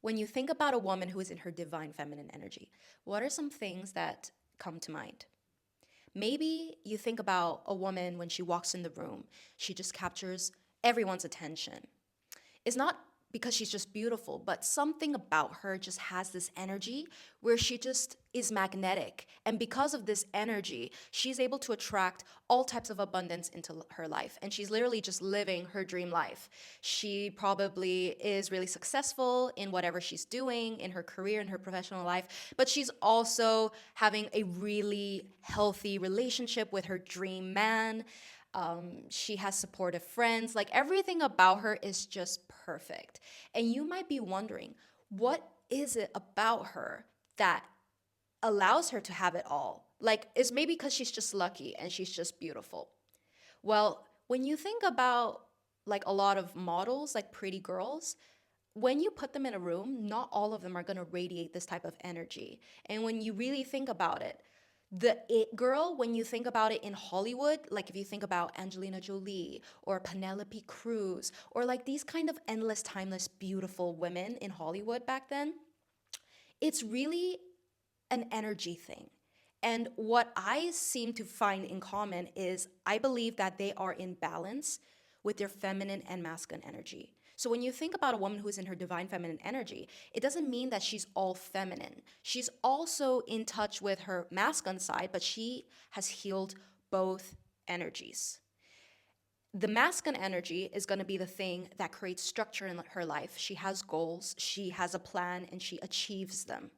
When you think about a woman who is in her divine feminine energy, what are some things that come to mind? Maybe you think about a woman when she walks in the room, she just captures everyone's attention. It's not because she's just beautiful, but something about her just has this energy where she just is magnetic. And because of this energy, she's able to attract all types of abundance into her life. And she's literally just living her dream life. She probably is really successful in whatever she's doing in her career, in her professional life, but she's also having a really healthy relationship with her dream man. She has supportive friends. Like everything about her is just perfect. And you might be wondering, what is it about her that allows her to have it all? Like, it's maybe because she's just lucky and she's just beautiful. Well, when you think about like a lot of models, like pretty girls, when you put them in a room, not all of them are going to radiate this type of energy. And when you really think about it, the it girl, when you think about it in Hollywood, like if you think about Angelina Jolie or Penelope Cruz or like these kind of endless, timeless, beautiful women in Hollywood back then, it's really an energy thing. And what I seem to find in common is I believe that they are in balance with their feminine and masculine energy. So when you think about a woman who is in her divine feminine energy, it doesn't mean that she's all feminine. She's also in touch with her masculine side, but she has healed both energies. The masculine energy is going to be the thing that creates structure in her life. She has goals, she has a plan, and she achieves them.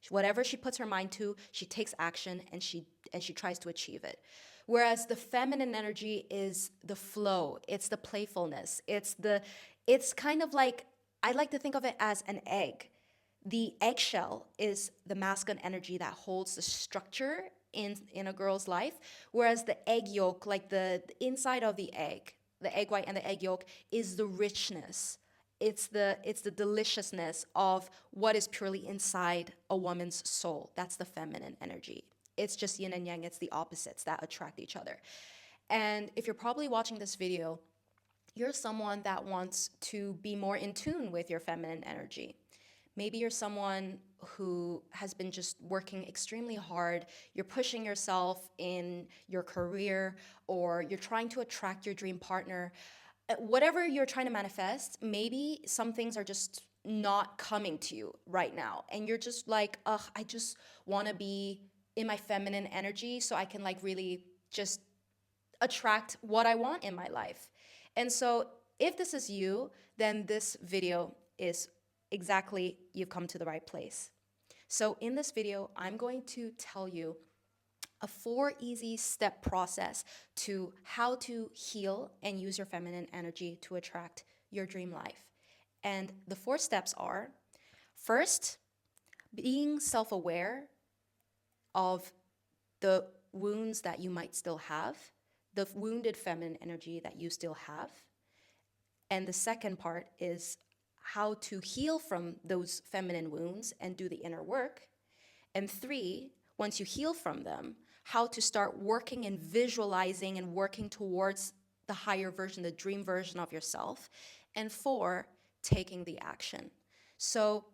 Whatever she puts her mind to, she takes action and she tries to achieve it. Whereas the feminine energy is the flow, it's the playfulness, it's kind of like I like to think of it as an egg. The eggshell is the masculine energy that holds the structure in a girl's life, whereas the egg yolk, like the inside of the egg white and the egg yolk, is the richness. It's the deliciousness of what is purely inside a woman's soul. That's the feminine energy. It's just yin and yang, it's the opposites that attract each other. And if you're probably watching this video, you're someone that wants to be more in tune with your feminine energy. Maybe you're someone who has been just working extremely hard. You're pushing yourself in your career, or you're trying to attract your dream partner. Whatever you're trying to manifest, maybe some things are just not coming to you right now. And you're just like, ugh, I just want to be in my feminine energy so I can like really just attract what I want in my life. And so, if this is you, then this video is exactly, you've come to the right place. So, in this video, I'm going to tell you a 4 easy step process to how to heal and use your feminine energy to attract your dream life. And the 4 steps are: first, being self aware of the wounds that you might still have, the wounded feminine energy that you still have. And the second part is how to heal from those feminine wounds and do the inner work. And 3, once you heal from them, how to start working and visualizing and working towards the higher version, the dream version of yourself. And 4, taking the action. So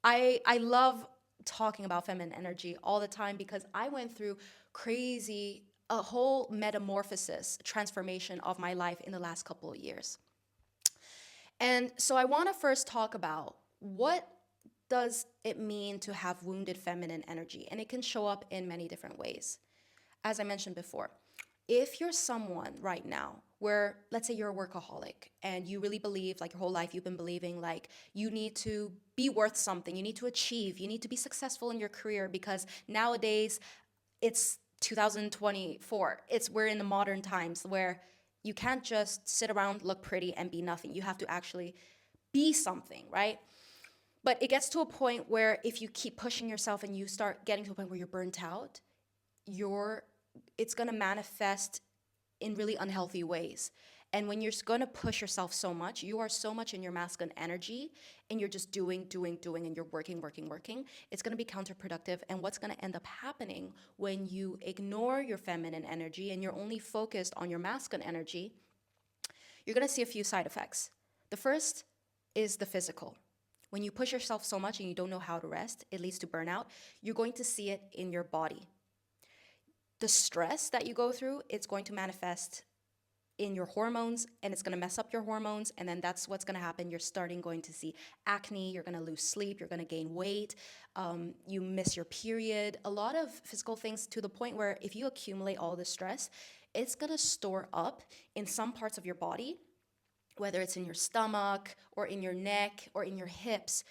I love talking about feminine energy all the time because I went through a whole metamorphosis, transformation of my life in the last couple of years. And so I want to first talk about what does it mean to have wounded feminine energy? And it can show up in many different ways. As I mentioned before, if you're someone right now where, let's say you're a workaholic and you really believe, like your whole life you've been believing, like you need to be worth something, you need to achieve, you need to be successful in your career because nowadays it's 2024. We're in the modern times where you can't just sit around, look pretty, and be nothing. You have to actually be something, right? But it gets to a point where if you keep pushing yourself and you start getting to a point where you're burnt out, you're it's going to manifest in really unhealthy ways. And when you're going to push yourself so much, you are so much in your masculine energy and you're just doing, doing, doing, and you're working, working, working. It's going to be counterproductive. And what's going to end up happening when you ignore your feminine energy and you're only focused on your masculine energy, you're going to see a few side effects. The first is the physical. When you push yourself so much and you don't know how to rest, it leads to burnout. You're going to see it in your body. The stress that you go through, it's going to manifest in your hormones, and it's going to mess up your hormones, and then that's what's going to happen. You're starting going to see acne, you're going to lose sleep, you're going to gain weight, you miss your period, a lot of physical things, to the point where if you accumulate all this stress, it's going to store up in some parts of your body, whether it's in your stomach or in your neck or in your hips.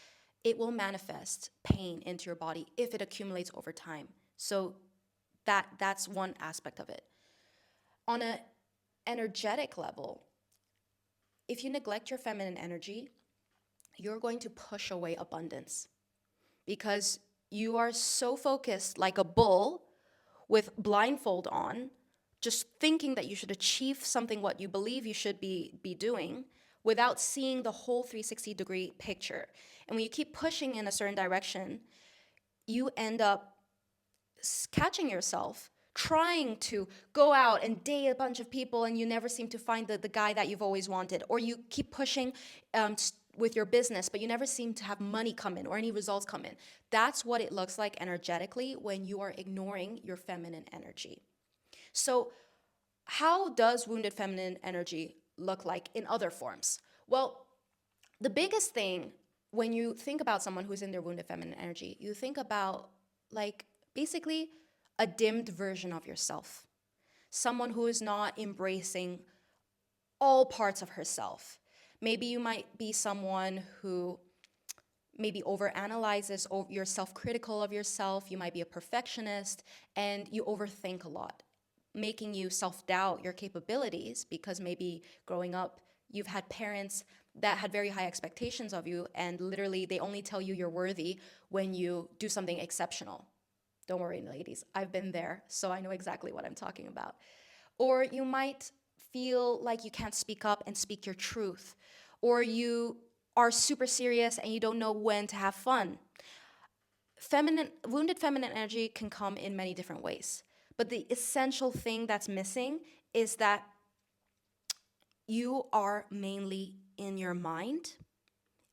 It will manifest pain into your body if it accumulates over time. So that's one aspect of it. On a energetic level, if you neglect your feminine energy, you're going to push away abundance, because you are so focused like a bull with blindfold on, just thinking that you should achieve something what you believe you should be doing, without seeing the whole 360-degree picture. And when you keep pushing in a certain direction, you end up catching yourself trying to go out and date a bunch of people, and you never seem to find the guy that you've always wanted. Or you keep pushing with your business, but you never seem to have money come in or any results come in. That's what it looks like energetically when you are ignoring your feminine energy. So how does wounded feminine energy look like in other forms? Well, the biggest thing when you think about someone who's in their wounded feminine energy, you think about like basically a dimmed version of yourself. Someone who is not embracing all parts of herself. Maybe you might be someone who maybe overanalyzes, you're self-critical of yourself, you might be a perfectionist, and you overthink a lot, making you self-doubt your capabilities, because maybe growing up you've had parents that had very high expectations of you, and literally they only tell you you're worthy when you do something exceptional. Don't worry, ladies, I've been there, so I know exactly what I'm talking about. Or you might feel like you can't speak up and speak your truth, or you are super serious and you don't know when to have fun. Wounded feminine energy can come in many different ways, but the essential thing that's missing is that you are mainly in your mind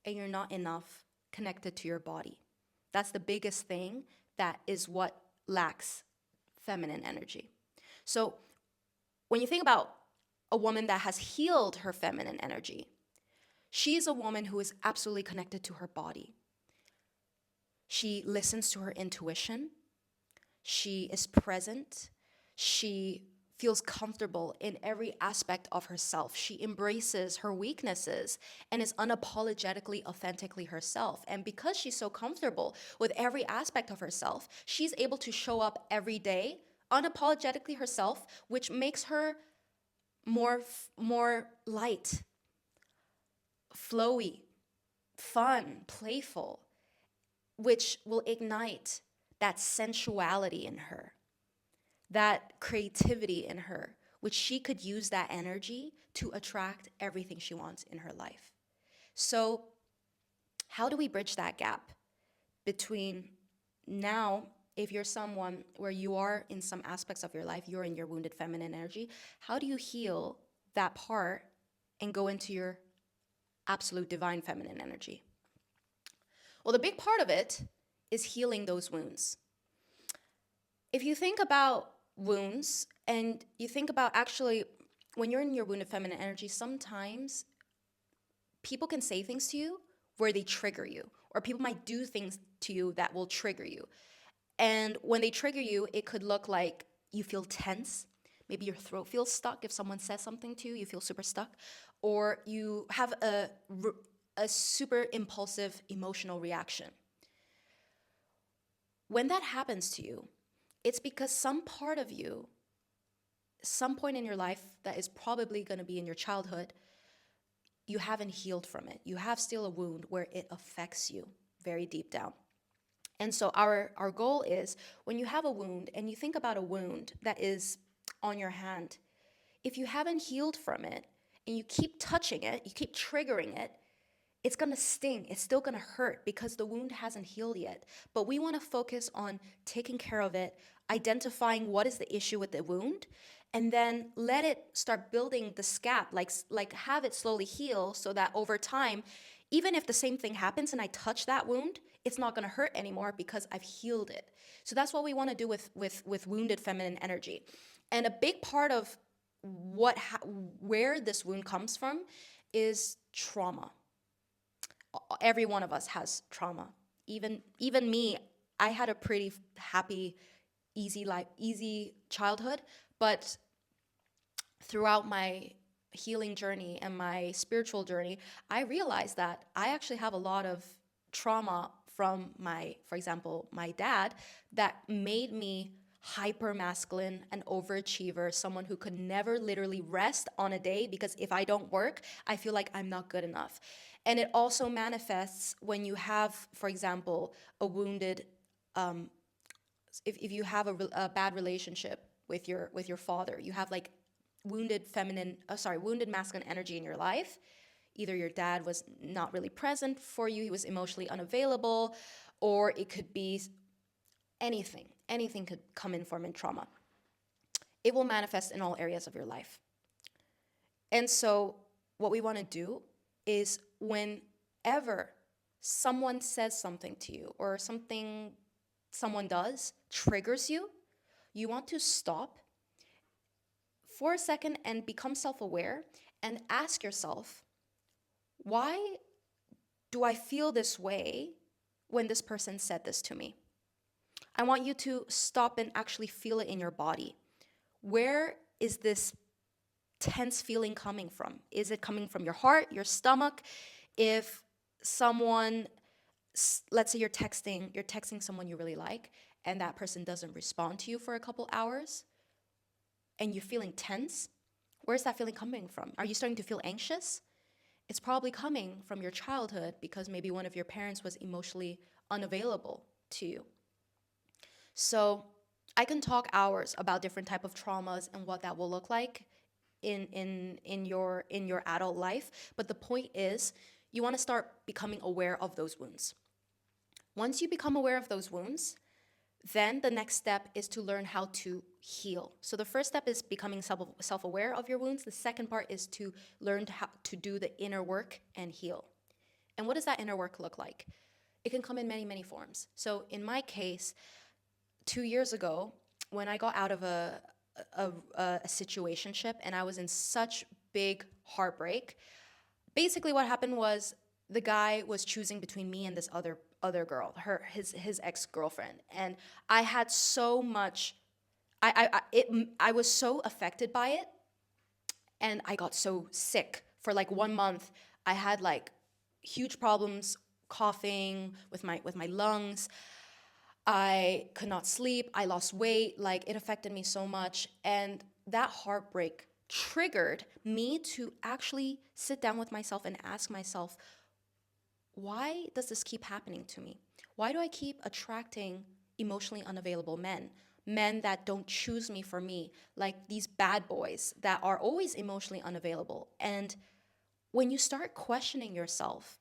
and you're not enough connected to your body. That's the biggest thing. That is what lacks feminine energy. So when you think about a woman that has healed her feminine energy, she's a woman who is absolutely connected to her body. She listens to her intuition. She is present. She feels comfortable in every aspect of herself. She embraces her weaknesses and is unapologetically, authentically herself. And because she's so comfortable with every aspect of herself, she's able to show up every day unapologetically herself, which makes her more light, flowy, fun, playful, which will ignite that sensuality in her, that creativity in her, which she could use that energy to attract everything she wants in her life. So how do we bridge that gap between now, if you're someone where you are in some aspects of your life, you're in your wounded feminine energy, how do you heal that part and go into your absolute divine feminine energy? Well, the big part of it is healing those wounds. If you think about wounds and you think about actually when you're in your wounded feminine energy, sometimes people can say things to you where they trigger you, or people might do things to you that will trigger you. And when they trigger you, it could look like you feel tense. Maybe your throat feels stuck. If someone says something to you, you feel super stuck. Or you have a super impulsive emotional reaction. When that happens to you, it's because some part of you, some point in your life that is probably going to be in your childhood, you haven't healed from it. You have still a wound where it affects you very deep down. And so our goal is, when you have a wound and you think about a wound that is on your hand, if you haven't healed from it and you keep touching it, you keep triggering it, it's gonna sting, it's still gonna hurt because the wound hasn't healed yet. But we wanna focus on taking care of it, identifying what is the issue with the wound, and then let it start building the scab, like have it slowly heal so that over time, Even if the same thing happens and I touch that wound, it's not going to hurt anymore because I've healed it. So that's what we want to do with wounded feminine energy. And a big part of where this wound comes from is trauma. Every one of us has trauma. Even me, I had a pretty happy, easy life, easy childhood, but throughout my healing journey and my spiritual journey, I realized that I actually have a lot of trauma from for example, my dad, that made me hyper masculine, an overachiever, someone who could never literally rest on a day because if I don't work, I feel like I'm not good enough. And it also manifests when you have, for example, a wounded, if you have a bad relationship with your father, you have like wounded masculine energy in your life. Either your dad was not really present for you, he was emotionally unavailable, or it could be anything. Anything could come in form in trauma. It will manifest in all areas of your life. And so what we want to do is whenever someone says something to you or something someone does triggers you, you want to stop for a second and become self-aware and ask yourself, why do I feel this way when this person said this to me? I want you to stop and actually feel it in your body. Where is this tense feeling coming from? Is it coming from your heart, your stomach? If someone, let's say you're texting someone you really like, and that person doesn't respond to you for a couple hours, and you're feeling tense, where's that feeling coming from? Are you starting to feel anxious? It's probably coming from your childhood because maybe one of your parents was emotionally unavailable to you. So I can talk hours about different type of traumas and what that will look like in your adult life. But the point is, you want to start becoming aware of those wounds. Once you become aware of those wounds, then the next step is to learn how to heal. So the first step is becoming self-aware of your wounds. The second part is to learn how to do the inner work and heal. And what does that inner work look like? It can come in many, many forms. So in my case, 2 years ago, when I got out of a situationship and I was in such big heartbreak, basically what happened was the guy was choosing between me and this other girl, his ex-girlfriend, and I had so much, I was so affected by it, and I got so sick for like 1 month. I had like huge problems coughing with my lungs. I could not sleep. I lost weight. Like, it affected me so much. And that heartbreak triggered me to actually sit down with myself and ask myself, why does this keep happening to me? Why do I keep attracting emotionally unavailable men? Men that don't choose me for me, like these bad boys that are always emotionally unavailable. And when you start questioning yourself,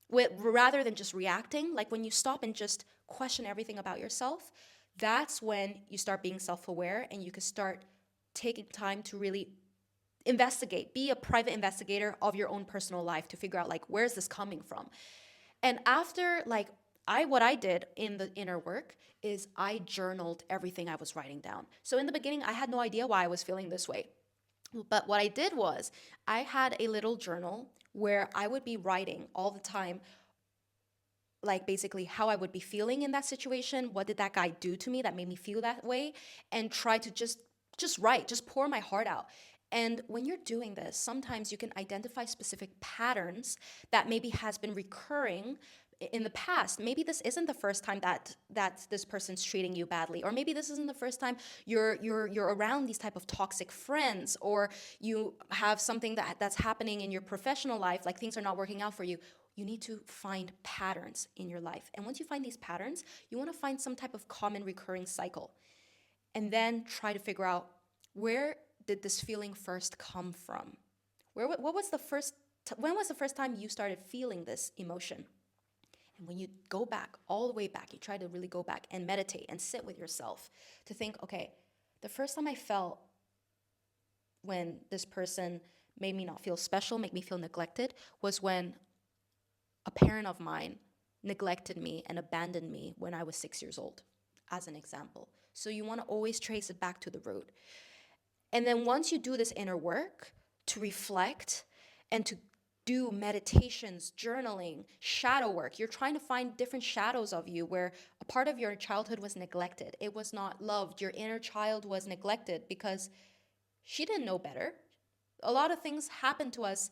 rather than just reacting, like when you stop and just question everything about yourself, that's when you start being self-aware and you can start taking time to really investigate, be a private investigator of your own personal life to figure out like, where's this coming from? And after like, what I did in the inner work is I journaled everything I was writing down. So in the beginning, I had no idea why I was feeling this way. But what I did was I had a little journal where I would be writing all the time, like basically how I would be feeling in that situation. What did that guy do to me that made me feel that way? And try to just write, just pour my heart out. And when you're doing this, sometimes you can identify specific patterns that maybe has been recurring in the past. Maybe this isn't the first time that this person's treating you badly, or maybe this isn't the first time you're around these type of toxic friends, or you have something that's happening in your professional life, like things are not working out for you. You need to find patterns in your life. And once you find these patterns, you want to find some type of common recurring cycle. And then try to figure out, where did this feeling first come from? What was the first when was the first time you started feeling this emotion? And when you go back, all the way back, you try to really go back and meditate and sit with yourself to think, okay, the first time I felt when this person made me not feel special, make me feel neglected, was when a parent of mine neglected me and abandoned me when I was 6 years old, as an example. So you want to always trace it back to the root. And then once you do this inner work to reflect and to do meditations, journaling, shadow work, you're trying to find different shadows of you where a part of your childhood was neglected. It was not loved. Your inner child was neglected because she didn't know better. A lot of things happened to us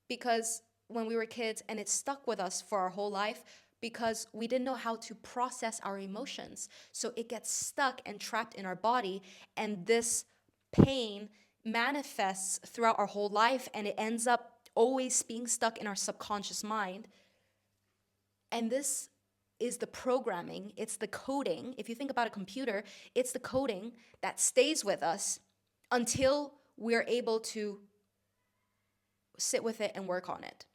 because when we were kids, and it stuck with us for our whole life because we didn't know how to process our emotions. So it gets stuck and trapped in our body, and this pain manifests throughout our whole life, and it ends up always being stuck in our subconscious mind. And this is the programming, it's the coding. If you think about a computer, it's the coding that stays with us until we're able to sit with it and work on it.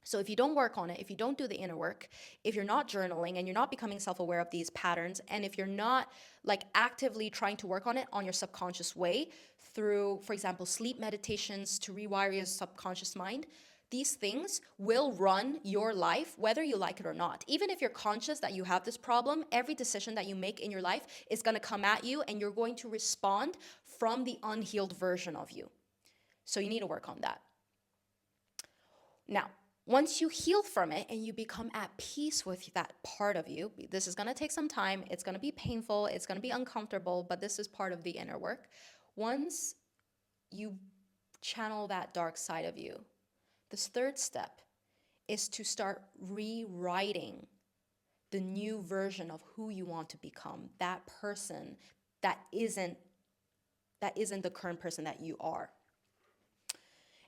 So if you don't work on it, if you don't do the inner work, if you're not journaling and you're not becoming self-aware of these patterns, and if you're not like actively trying to work on it on your subconscious way through, for example, sleep meditations to rewire your subconscious mind, these things will run your life whether you like it or not. Even if you're conscious that you have this problem, every decision that you make in your life is going to come at you and you're going to respond from the unhealed version of you. So you need to work on that. Now, once you heal from it and you become at peace with that part of you, this is going to take some time. It's going to be painful. It's going to be uncomfortable, but this is part of the inner work. Once you channel that dark side of you, this third step is to start rewriting the new version of who you want to become, that person that isn't the current person that you are.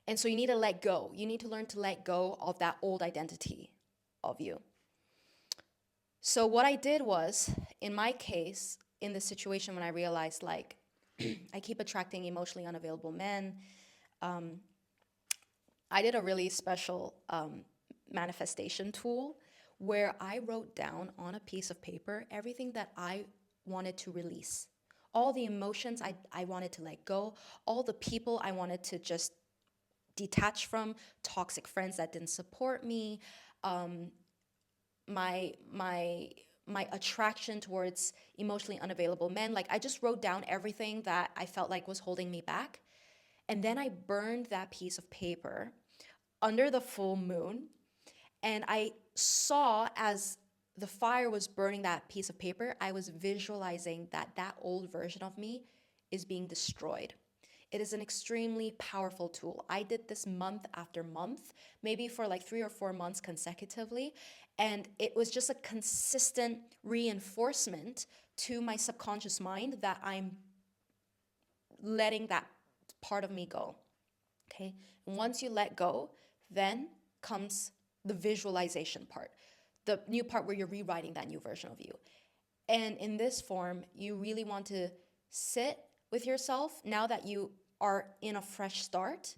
And so you need to let go. You need to learn to let go of that old identity of you. So what I did was, in my case, in this situation when I realized like I keep attracting emotionally unavailable men, I did a really special manifestation tool where I wrote down on a piece of paper everything that I wanted to release. All the emotions I wanted to let go, all the people I wanted to just detach from, toxic friends that didn't support me, my attraction towards emotionally unavailable men. Like I just wrote down everything that I felt like was holding me back. And then I burned that piece of paper under the full moon. And I saw as the fire was burning that piece of paper, I was visualizing that old version of me is being destroyed. It is an extremely powerful tool. I did this month after month, maybe for like 3 or 4 months consecutively. And it was just a consistent reinforcement to my subconscious mind that I'm letting that part of me go. Okay. And once you let go, then comes the visualization part, the new part where you're rewriting that new version of you. And in this form, you really want to sit with yourself now that you are in a fresh start.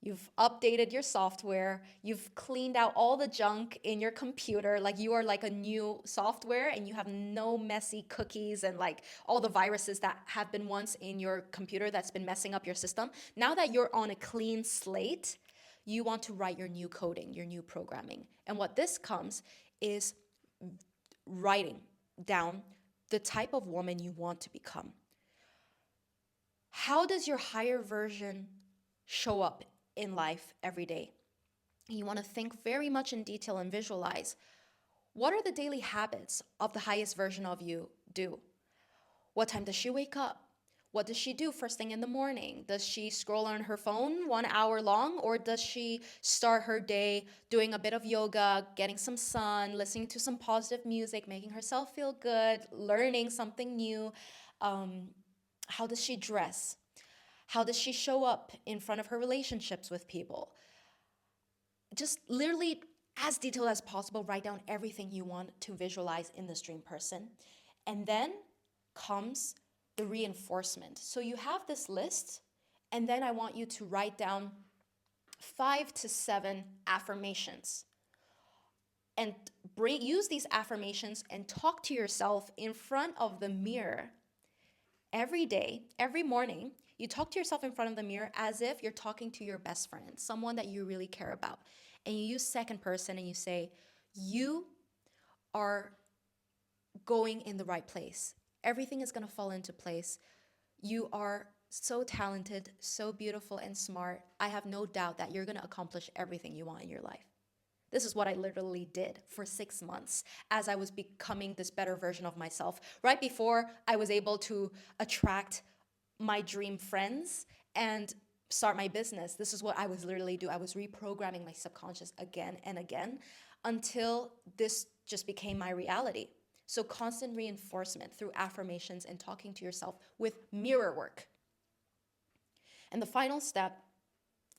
You've updated your software, you've cleaned out all the junk in your computer, like you are like a new software and you have no messy cookies and like all the viruses that have been once in your computer that's been messing up your system. Now that you're on a clean slate, you want to write your new coding, your new programming. And what this comes is writing down the type of woman you want to become. How does your higher version show up in life every day? You want to think very much in detail and visualize what are the daily habits of the highest version of you do? What time does she wake up? What does she do first thing in the morning? Does she scroll on her phone 1 hour long, or does she start her day doing a bit of yoga, getting some sun, listening to some positive music, making herself feel good, learning something new? How does she dress? How does she show up in front of her relationships with people? Just literally as detailed as possible, write down everything you want to visualize in this dream person. And then comes the reinforcement. So you have this list, and then I want you to write down 5 to 7 affirmations. And use these affirmations and talk to yourself in front of the mirror every day, every morning. You talk to yourself in front of the mirror as if you're talking to your best friend, someone that you really care about. and you use second person and you say, you are going in the right place. Everything is going to fall into place. You are so talented, so beautiful and smart. I have no doubt that you're going to accomplish everything you want in your life. This is what I literally did for 6 months as I was becoming this better version of myself. Right before I was able to attract my dream friends and start my business, this is what I was literally do. I was reprogramming my subconscious again and again until this just became my reality. So constant reinforcement through affirmations and talking to yourself with mirror work. And the final step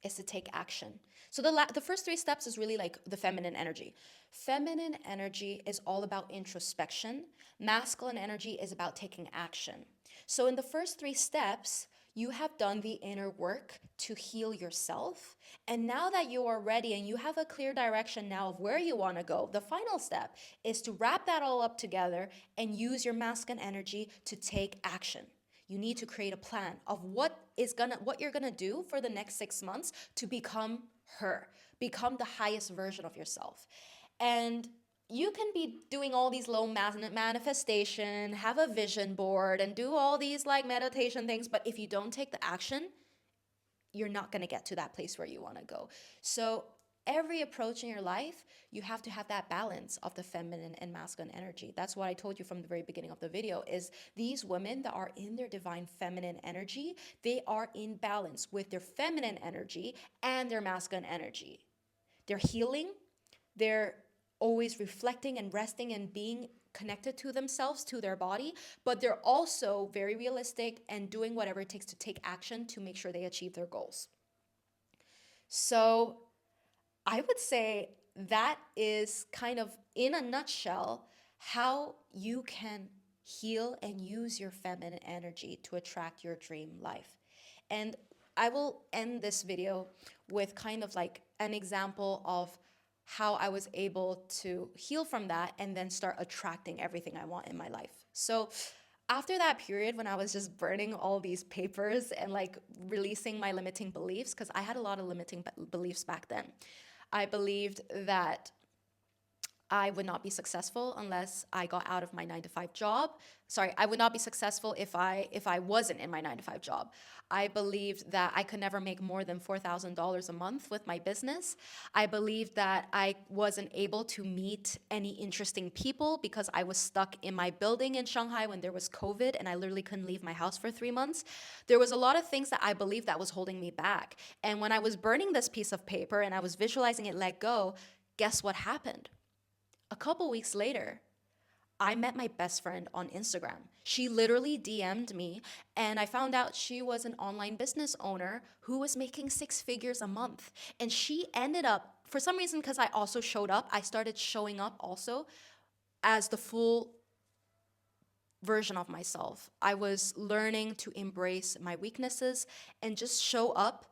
is to take action. So the first three steps is really like the feminine energy. Feminine energy is all about introspection. Masculine energy is about taking action. So in the first three steps, you have done the inner work to heal yourself. And now that you are ready and you have a clear direction now of where you want to go, the final step is to wrap that all up together and use your masculine energy to take action. You need to create a plan of what you're gonna do for the next 6 months to become her, become the highest version of yourself. And you can be doing all these low manifestation, have a vision board, and do all these like meditation things, but if you don't take the action, you're not gonna get to that place where you wanna go. So every approach in your life, you have to have that balance of the feminine and masculine energy. That's what I told you from the very beginning of the video is these women that are in their divine feminine energy, they are in balance with their feminine energy and their masculine energy. They're healing, they're always reflecting and resting and being connected to themselves, to their body, but they're also very realistic and doing whatever it takes to take action to make sure they achieve their goals. So I would say that is kind of, in a nutshell, how you can heal and use your feminine energy to attract your dream life. And I will end this video with kind of like an example of how I was able to heal from that and then start attracting everything I want in my life. So after that period when I was just burning all these papers and like releasing my limiting beliefs, because I had a lot of limiting beliefs back then. I believed that I would not be successful unless I got out of my 9 to 5 job. Sorry, I would not be successful if I wasn't in my 9 to 5 job. I believed that I could never make more than $4,000 a month with my business. I believed that I wasn't able to meet any interesting people because I was stuck in my building in Shanghai when there was COVID and I literally couldn't leave my house for 3 months. There was a lot of things that I believed that was holding me back. And when I was burning this piece of paper and I was visualizing it let go, guess what happened? A couple weeks later, I met my best friend on Instagram. She literally DM'd me and I found out she was an online business owner who was making 6 figures a month. And she ended up, for some reason, because I also showed up, I started showing up also as the full version of myself. I was learning to embrace my weaknesses and just show up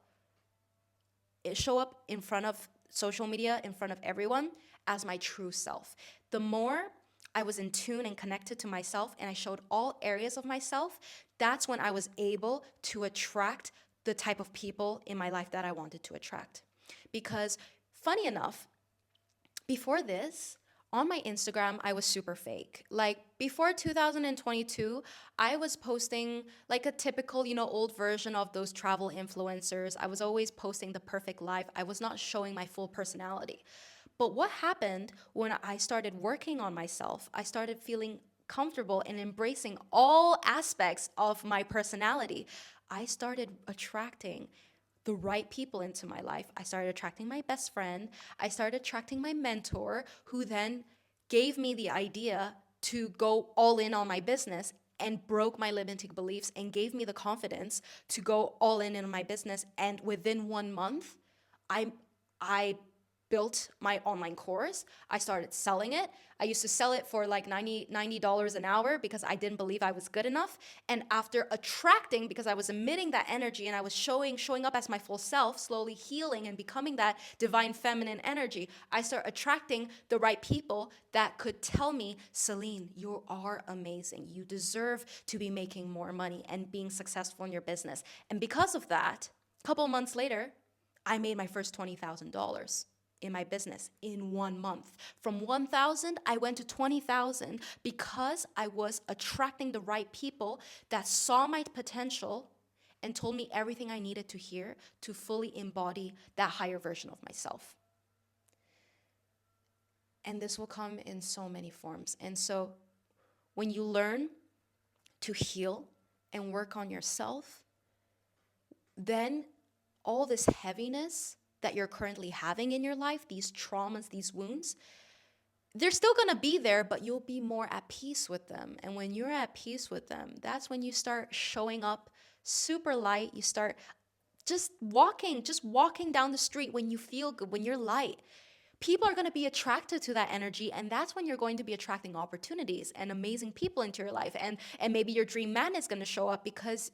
in front of social media, in front of everyone as my true self. The more I was in tune and connected to myself and I showed all areas of myself, that's when I was able to attract the type of people in my life that I wanted to attract. Because funny enough, before this, on my Instagram, I was super fake. Like before 2022, I was posting like a typical, old version of those travel influencers. I was always posting the perfect life. I was not showing my full personality. But what happened when I started working on myself, I started feeling comfortable and embracing all aspects of my personality. I started attracting the right people into my life. I started attracting my best friend. I started attracting my mentor, who then gave me the idea to go all in on my business and broke my limiting beliefs and gave me the confidence to go all in my business. And within 1 month, I built my online course. I started selling it. I used to sell it for like $90 an hour because I didn't believe I was good enough. And after attracting, because I was emitting that energy and I was showing up as my full self, slowly healing and becoming that divine feminine energy, I started attracting the right people that could tell me, Celine, you are amazing. You deserve to be making more money and being successful in your business. And because of that, a couple months later, I made my first $20,000 in my business in 1 month. From 1,000, I went to 20,000 because I was attracting the right people that saw my potential and told me everything I needed to hear to fully embody that higher version of myself. And this will come in so many forms. And so when you learn to heal and work on yourself, then all this heaviness that you're currently having in your life, these traumas, these wounds, they're still going to be there, but you'll be more at peace with them. And when you're at peace with them, that's when you start showing up super light. You start just walking down the street when you feel good, when you're light. People are going to be attracted to that energy, and that's when you're going to be attracting opportunities and amazing people into your life. And maybe your dream man is going to show up because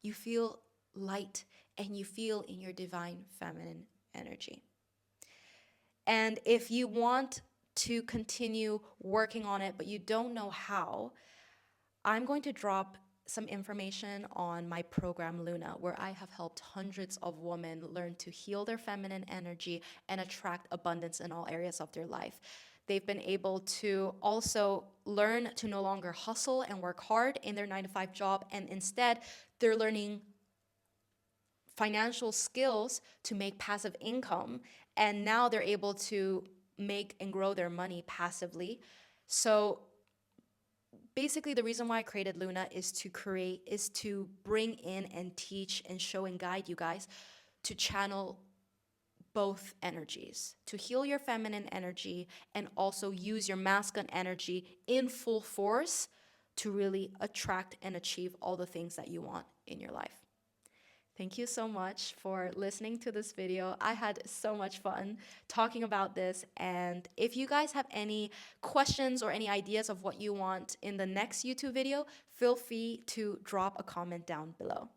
you feel light and you feel in your divine feminine energy. And if you want to continue working on it, but you don't know how, I'm going to drop some information on my program Luna, where I have helped hundreds of women learn to heal their feminine energy and attract abundance in all areas of their life. They've been able to also learn to no longer hustle and work hard in their 9-to-5 job, and instead they're learning financial skills to make passive income, and now they're able to make and grow their money passively. So basically, the reason why I created Luna is to bring in and teach and show and guide you guys to channel both energies, to heal your feminine energy and also use your masculine energy in full force to really attract and achieve all the things that you want in your life. Thank you so much for listening to this video. I had so much fun talking about this. And if you guys have any questions or any ideas of what you want in the next YouTube video, feel free to drop a comment down below.